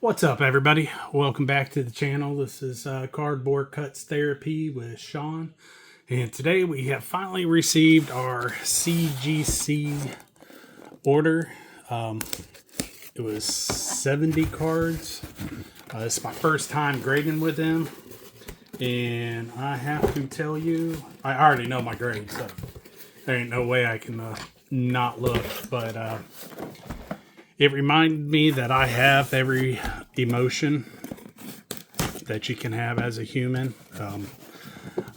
What's up, everybody? Welcome back to the channel. This is Cardboard Cuts Therapy with Sean. And today we have finally received our CGC order. It was 70 cards. It's my first time grading with them. And I have to tell you, I already know my grade, so there ain't no way I can not look. But it reminded me that I have every emotion that you can have as a human. I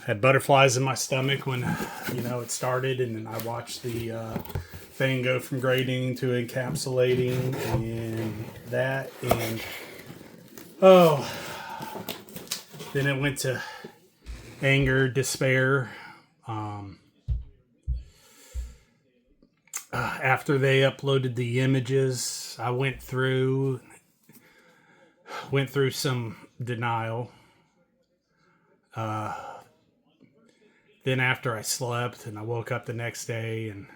had butterflies in my stomach when, it started, and then I watched the thing go from grading to encapsulating and that, and then it went to anger, despair. After they uploaded the images, I went through some denial. Then after I slept and I woke up the next day and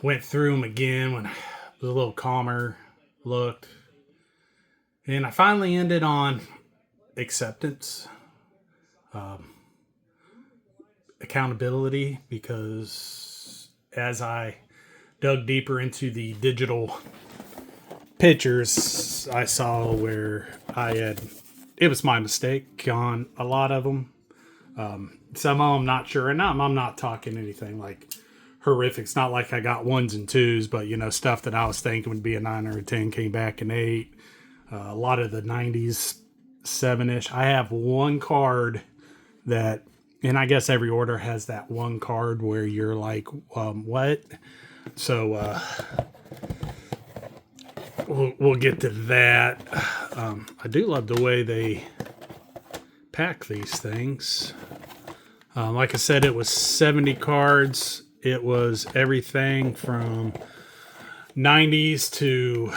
went through them again when I was a little calmer, looked. And I finally ended on acceptance, accountability, because as I dug deeper into the digital pictures, I saw where it was my mistake on a lot of them. Some of them not sure, and I'm not talking anything like horrific. It's not like I got ones and twos, but stuff that I was thinking would be a 9 or a 10 came back an 8. A lot of the 90s, 7-ish. I have one card that, and I guess every order has that one card where you're like, what? So we'll get to that. I do love the way they pack these things. Like I said, it was 70 cards. It was everything from 90s to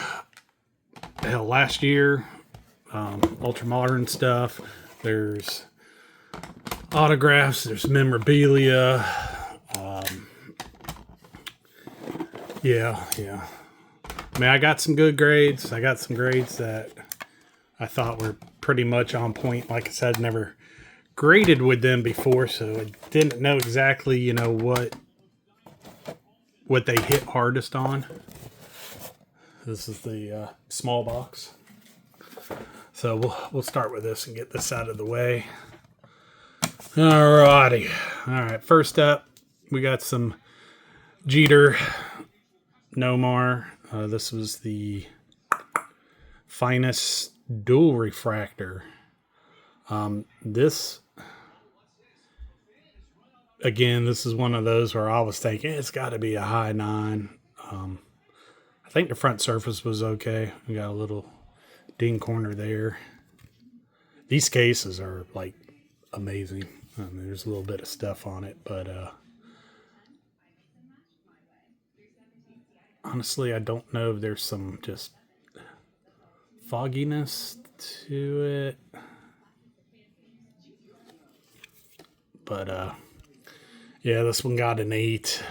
last year, ultra modern stuff. There's autographs, there's memorabilia. Yeah. I mean, I got some good grades. I got some grades that I thought were pretty much on point. Like I said, never graded with them before, so I didn't know exactly, what they hit hardest on. This is the small box. So we'll start with this and get this out of the way. Alrighty. Alright, first up, we got some Jeter Nomar. This was the finest dual refractor. This is one of those where I was thinking it's got to be a high 9. I think the front surface was okay. We got a little ding corner there. These cases are like amazing. There's a little bit of stuff on it, but honestly, I don't know if there's some just fogginess to it. But yeah, this one got an 8.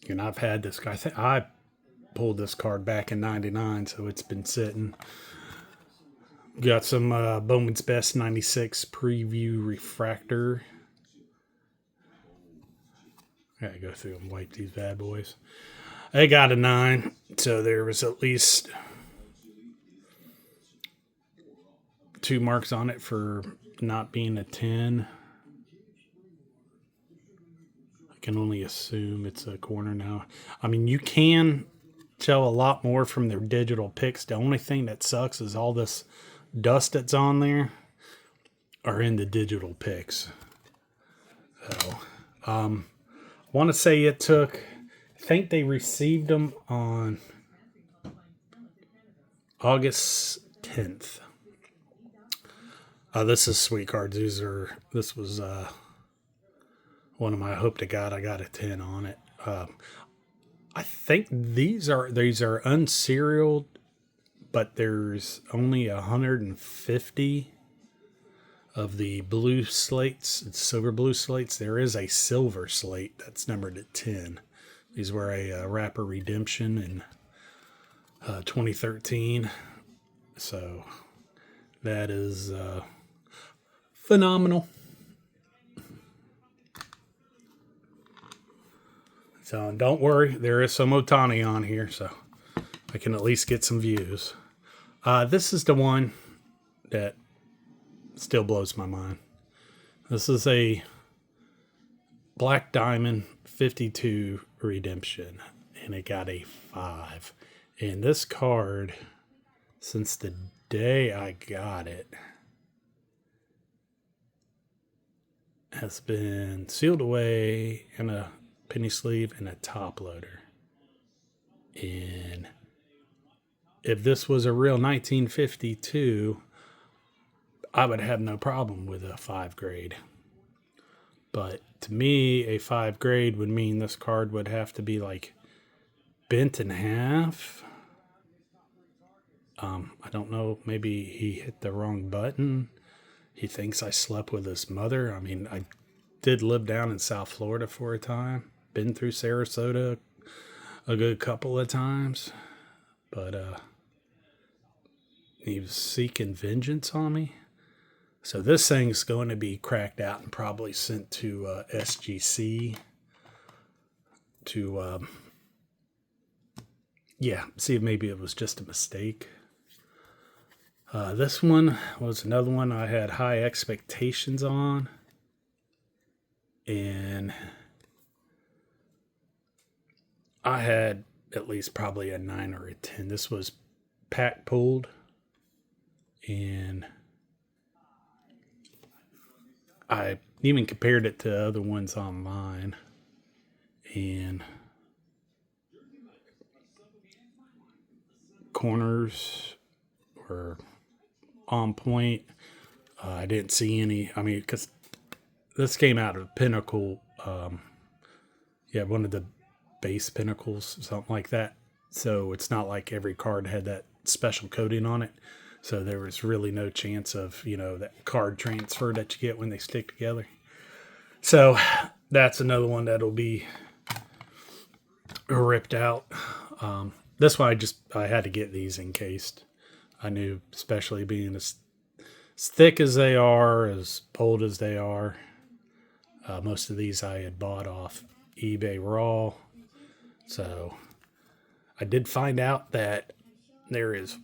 And I've had this guy. I pulled this card back in 99, so it's been sitting. Got some Bowman's Best 96 preview refractor. Gotta go through and wipe these bad boys. I got a 9, so there was at least 2 marks on it for not being a 10. I can only assume it's a corner now. I mean, you can tell a lot more from their digital pics. The only thing that sucks is all this dust that's on there are in the digital pics. So, I want to say it took, I think they received them on August 10th. This is sweet cards. This was one of my, I hope to God I got a 10 on it. I think these are unserialed, but there's only 150 of the blue slates. It's silver blue slates. There is a silver slate that's numbered at 10. These were a Rapper Redemption, and 2013. So that is phenomenal. So don't worry, there is some Ohtani on here, so I can at least get some views. This is the one that still blows my mind. This is a Black Diamond 52 redemption, and it got a 5. And this card, since the day I got it, has been sealed away in a penny sleeve and a top loader. And if this was a real 1952, I would have no problem with a 5 grade. But to me, a 5 grade would mean this card would have to be like bent in half. I don't know, maybe he hit the wrong button. He thinks I slept with his mother. I mean, I did live down in South Florida for a time. Been through Sarasota a good couple of times. But he was seeking vengeance on me. So this thing's going to be cracked out and probably sent to SGC to, see if maybe it was just a mistake. This one was another one I had high expectations on. And I had at least probably a 9 or a 10. This was pack pulled. And I even compared it to other ones online. And corners were on point. I didn't see any. I mean, because this came out of Pinnacle. One of the base pinnacles, something like that. So it's not like every card had that special coating on it. So there was really no chance of, that card transfer that you get when they stick together. So that's another one that'll be ripped out. This one I had to get these encased. I knew, especially being as thick as they are, as old as they are. Most of these I had bought off eBay Raw. So I did find out that there is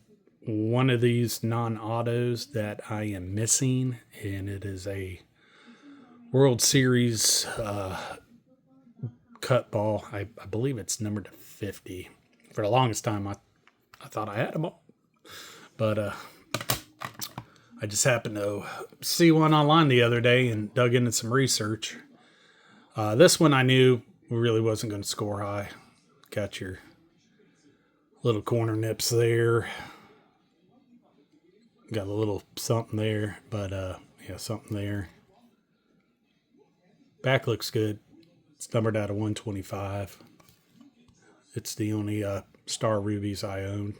one of these non-autos that I am missing, and it is a World Series cut ball. I believe it's numbered to 50. For the longest time, I thought I had them all. But I just happened to see one online the other day and dug into some research. This one I knew really wasn't going to score high. Got your little corner nips there. Got a little something there, but something there. Back looks good. It's numbered out of 125. It's the only Star Rubies I own.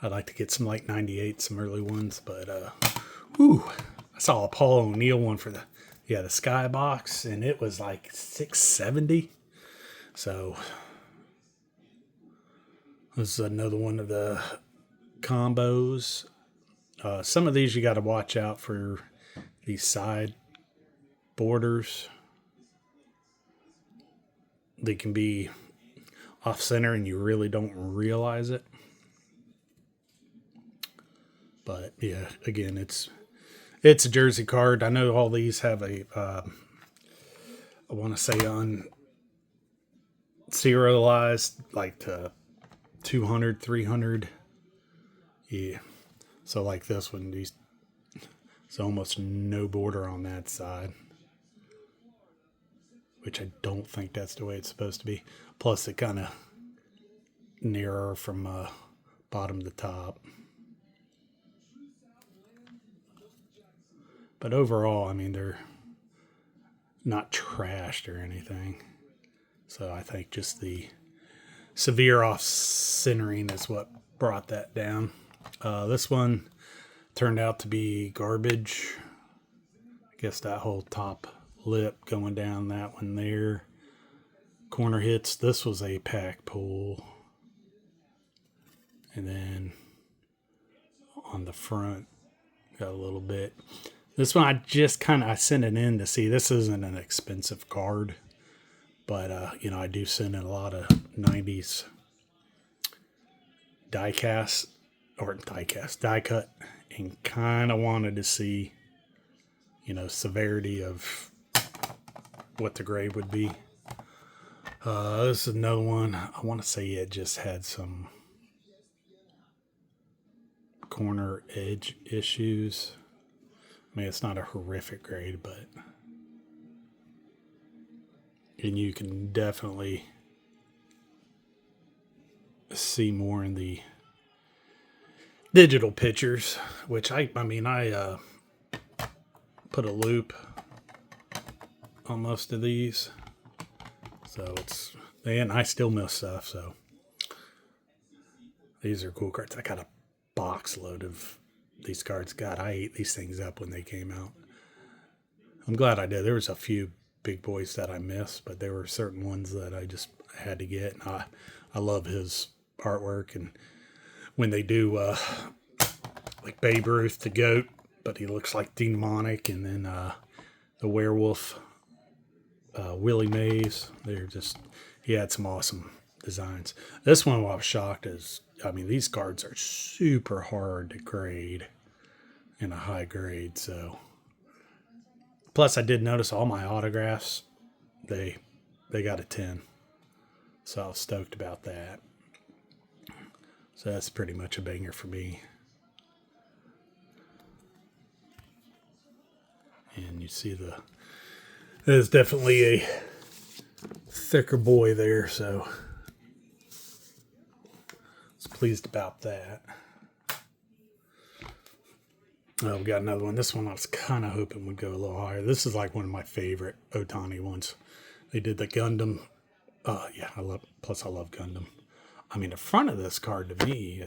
I'd like to get some like 98, some early ones, but I saw a Paul O'Neill one for the Skybox, and it was like $670. So this is another one of the combos. Some of these you got to watch out for these side borders. They can be off center and you really don't realize it. But yeah, again, it's a jersey card. I know all these have a, I want to say on serialized like to 200, 300. Yeah. So like this one, there's almost no border on that side, which I don't think that's the way it's supposed to be. Plus it kind of nearer from bottom to top. But overall, I mean, they're not trashed or anything. So I think just the severe off-centering is what brought that down. This one turned out to be garbage. I guess that whole top lip going down that one there. Corner hits. This was a pack pull. And then on the front, got a little bit. This one I sent it in to see. This isn't an expensive card, but I do send in a lot of 90s die cut, and kind of wanted to see, severity of what the grade would be. This is another one. I want to say it just had some corner edge issues. I mean, it's not a horrific grade, and you can definitely see more in the digital pictures, which I put a loop on most of these. So and I still miss stuff. So these are cool cards. I got a box load of these cards. God, I ate these things up when they came out. I'm glad I did. There was a few big boys that I missed, but there were certain ones that I just had to get. And I love his artwork. And when they do like Babe Ruth, the goat, but he looks like demonic, and then the werewolf, Willie Mays. He had some awesome designs. This one, I was shocked, these cards are super hard to grade in a high grade. So, plus I did notice all my autographs, they got a 10. So I was stoked about that. So that's pretty much a banger for me. And you see there's definitely a thicker boy there, so I was pleased about that. Oh, we got another one. This one I was kind of hoping would go a little higher. This is like one of my favorite Ohtani ones. They did the Gundam. I love Gundam. I mean, the front of this card to me,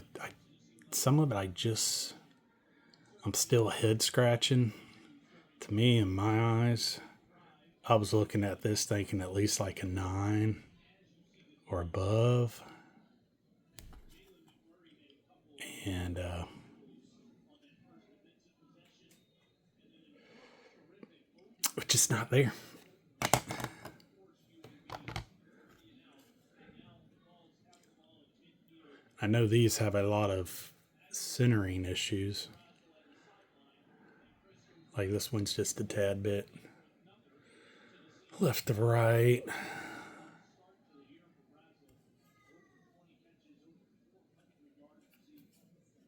some of it I'm still head scratching. To me, in my eyes, I was looking at this thinking at least like a 9 or above. And which is not there. I know these have a lot of centering issues. Like this one's just a tad bit left to right.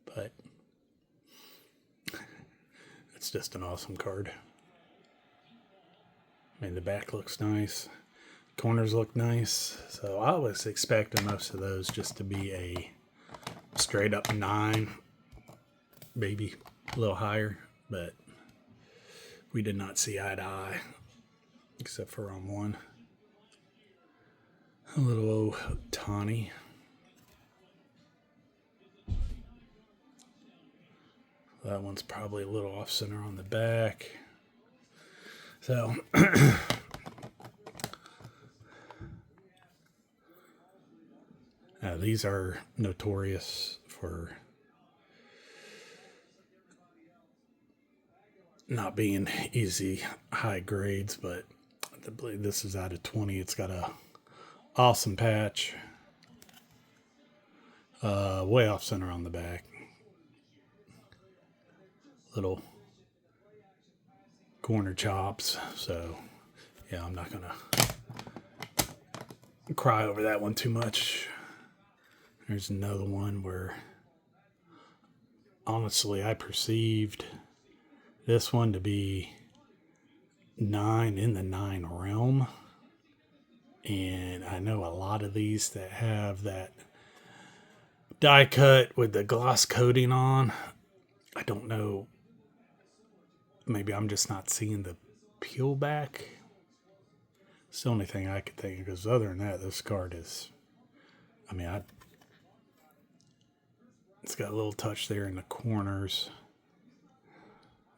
But it's just an awesome card. I mean, the back looks nice. Corners look nice. So I was expecting most of those just to be a straight up 9. Maybe a little higher. But we did not see eye to eye. Except for on one. A little Ohtani. That one's probably a little off center on the back. So these are notorious for not being easy high grades, but I believe this is out of 20. It's got a awesome patch. Way off center on the back. Little corner chops. So, yeah, I'm not going to cry over that one too much. There's another one where, honestly, I perceived this one to be 9 in the 9 realm. And I know a lot of these that have that die cut with the gloss coating on. I don't know. Maybe I'm just not seeing the peel back. It's the only thing I could think of, because other than that, this card is, it's got a little touch there in the corners.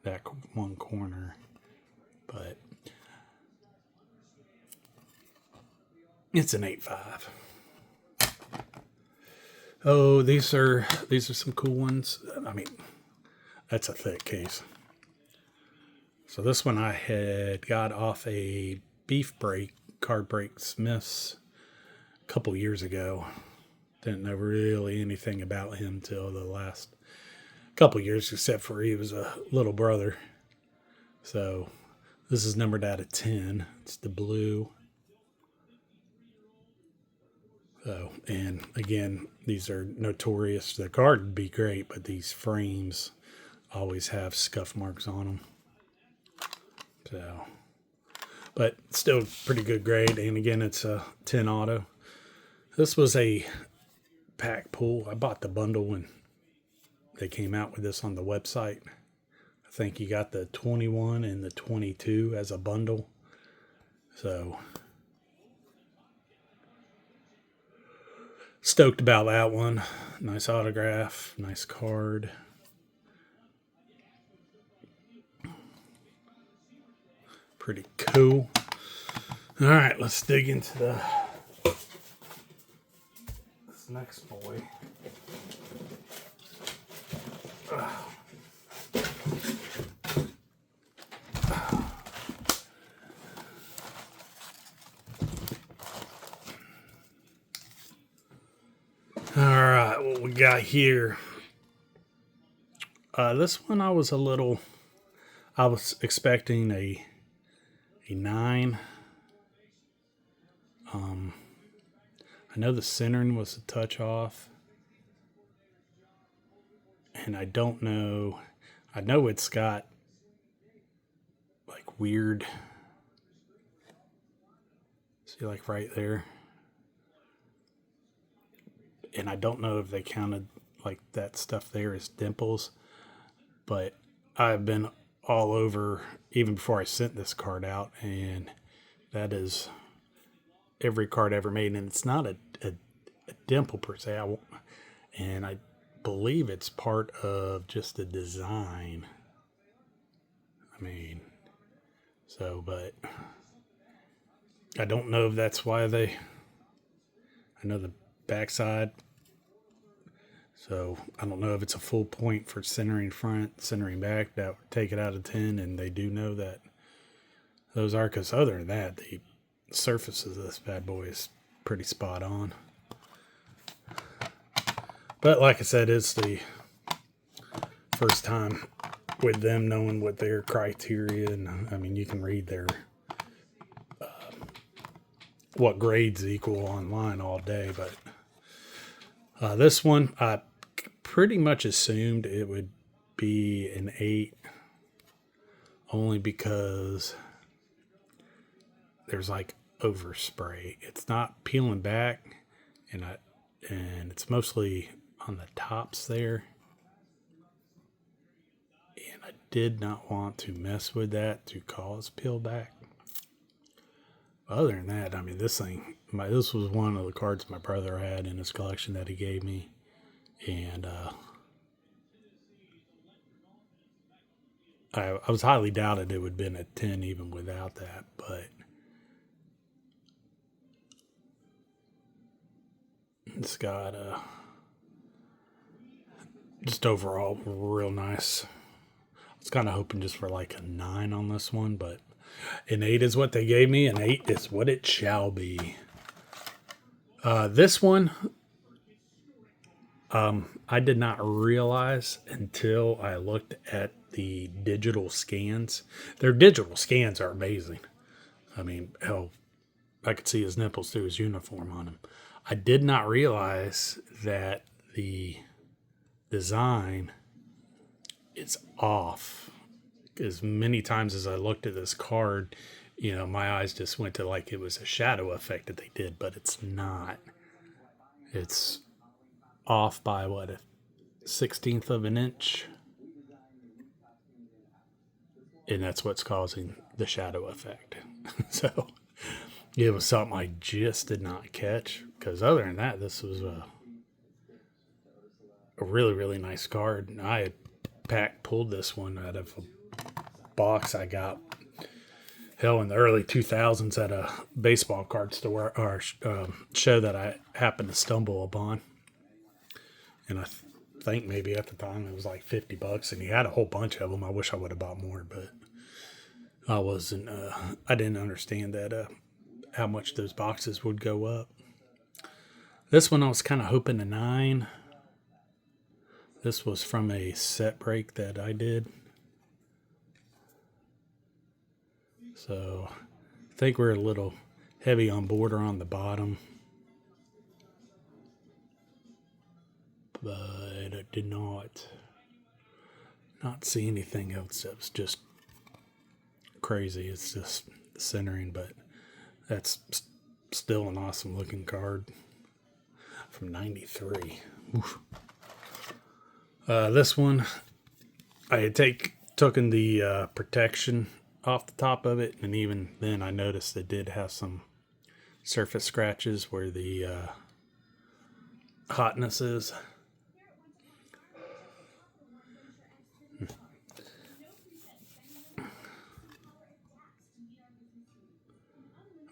That one corner. But it's an 8.5. Oh, these are some cool ones. I mean, that's a thick case. So this one I had got off a beef break, card break Smiths a couple years ago. Didn't know really anything about him till the last couple years, except for he was a little brother. So this is numbered out of 10. It's the blue. So, and again, these are notorious. The card would be great, but these frames always have scuff marks on them. So, but still pretty good grade. And again, it's a 10 auto. This was a pack pull. I bought the bundle when they came out with this on the website. I think you got the 21 and the 22 as a bundle. So stoked about that one. Nice autograph, nice card. Pretty cool. All right, let's dig into this next boy. All right, what we got here? This one I was expecting a 9. I know the centering was a touch off, and I don't know. I know it's got like weird. See, like right there. And I don't know if they counted like that stuff there as dimples, but I've been all over even before I sent this card out, and that is every card ever made, and it's not a dimple per se. And I believe it's part of just the design. I mean, so, but I don't know if that's why I know the backside. So I don't know if it's a full point for centering front, centering back. That would take it out of 10, and they do know that those are, because other than that, the surface of this bad boy is pretty spot on. But like I said, it's the first time with them knowing what their criteria, and I mean, you can read their what grades equal online all day, but this one I pretty much assumed it would be an 8, only because there's like overspray. It's not peeling back, and it's mostly on the tops there. And I did not want to mess with that to cause peel back. Other than that, I mean, this was one of the cards my brother had in his collection that he gave me, and I was highly doubted it would have been a 10 even without that, but it's got just overall real nice. I was kind of hoping just for like a 9 on this one, but an 8 is what they gave me. An 8 is what it shall be. This one, I did not realize until I looked at the digital scans. Their digital scans are amazing. I mean, hell, I could see his nipples through his uniform on him. I did not realize that the design is off. As many times as I looked at this card, my eyes just went to like it was a shadow effect that they did, but it's not. It's off by what, a 1/16 of an inch, and that's what's causing the shadow effect. So it was something I just did not catch, because other than that, this was a really, really nice card. I had pulled this one out of a box I got in the early 2000s at a baseball card store or show that I happened to stumble upon. And I think maybe at the time it was like $50, and he had a whole bunch of them. I wish I would have bought more, but I wasn't. I didn't understand that how much those boxes would go up. This one I was kind of hoping a 9. This was from a set break that I did. So I think we're a little heavy on border on the bottom. But I did not see anything else that was just crazy. It's just the centering, but that's still an awesome looking card from 93. Oof. This one, I had taken the protection off the top of it, and even then I noticed it did have some surface scratches where the hotness is.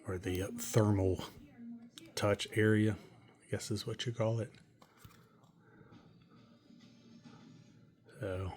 Or the thermal touch area, I guess is what you call it. So